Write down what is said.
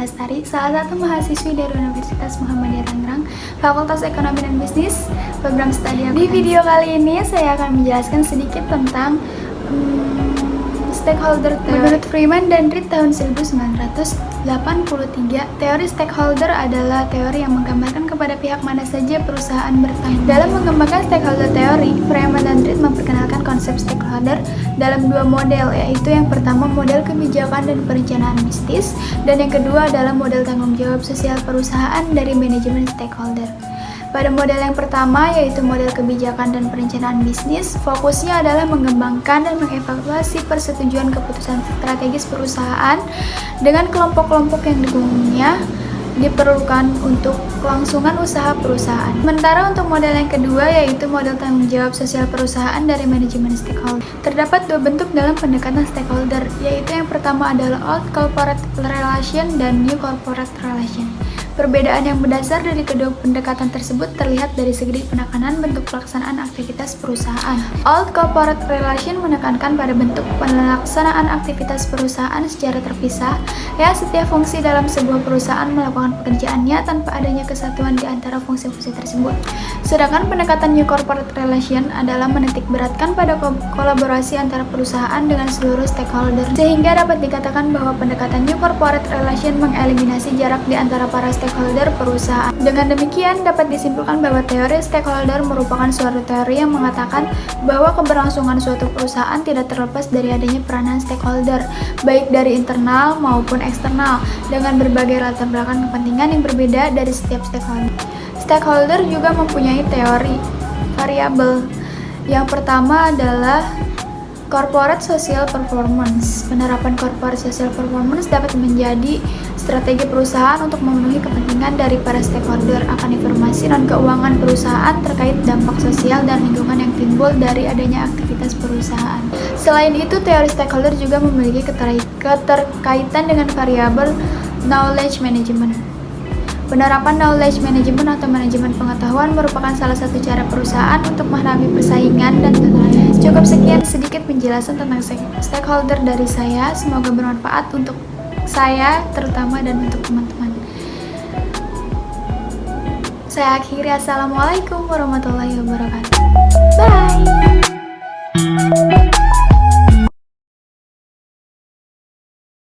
Lestari, salah satu mahasiswi dari Universitas Muhammadiyah Tangerang, Fakultas Ekonomi dan Bisnis, program studi akuntansi. Di video kali ini saya akan menjelaskan sedikit tentang stakeholder theory. Menurut Freeman dan Reed tahun 1983, teori stakeholder adalah teori yang menggambarkan kepada pihak mana saja perusahaan bertanggung. Dalam mengembangkan stakeholder teori, Freeman dan Reed memperkenalkan konsep stakeholder dalam dua model, yaitu yang pertama model kebijakan dan perencanaan bisnis, dan yang kedua adalah model tanggung jawab sosial perusahaan dari manajemen stakeholder. Pada model yang pertama, yaitu model kebijakan dan perencanaan bisnis, fokusnya adalah mengembangkan dan mengevaluasi persetujuan keputusan strategis perusahaan dengan kelompok-kelompok yang didukungnya diperlukan untuk kelangsungan usaha perusahaan. Sementara untuk model yang kedua, yaitu model tanggung jawab sosial perusahaan dari manajemen stakeholder. Terdapat dua bentuk dalam pendekatan stakeholder, yaitu yang pertama adalah Old Corporate Relation dan New Corporate Relation. Perbedaan yang berdasar dari kedua pendekatan tersebut terlihat dari segi penekanan bentuk pelaksanaan aktivitas perusahaan. Old Corporate Relation menekankan pada bentuk pelaksanaan aktivitas perusahaan secara terpisah, ya setiap fungsi dalam sebuah perusahaan melakukan pekerjaannya tanpa adanya kesatuan di antara fungsi-fungsi tersebut. Sedangkan pendekatan New Corporate Relation adalah menitik beratkan pada kolaborasi antara perusahaan dengan seluruh stakeholder, sehingga dapat dikatakan bahwa pendekatan New Corporate Relation mengeliminasi jarak di antara para stakeholder perusahaan. Dengan demikian, dapat disimpulkan bahwa teori stakeholder merupakan suatu teori yang mengatakan bahwa keberlangsungan suatu perusahaan tidak terlepas dari adanya peranan stakeholder, baik dari internal maupun eksternal, dengan berbagai latar belakang kepentingan yang berbeda dari setiap stakeholder. Stakeholder juga mempunyai teori variabel. Yang pertama adalah Corporate Social Performance. Penerapan Corporate Social Performance dapat menjadi strategi perusahaan untuk memenuhi kepentingan dari para stakeholder akan informasi dan keuangan perusahaan terkait dampak sosial dan lingkungan yang timbul dari adanya aktivitas perusahaan. Selain itu, teori stakeholder juga memiliki keterkaitan dengan variabel knowledge management. Penerapan knowledge management atau manajemen pengetahuan merupakan salah satu cara perusahaan untuk menghadapi persaingan dan tuntutan. Cukup sekian sedikit penjelasan tentang stakeholder dari saya. Semoga bermanfaat untuk saya terutama dan untuk teman-teman. Saya akhiri. Assalamualaikum warahmatullahi wabarakatuh. Bye.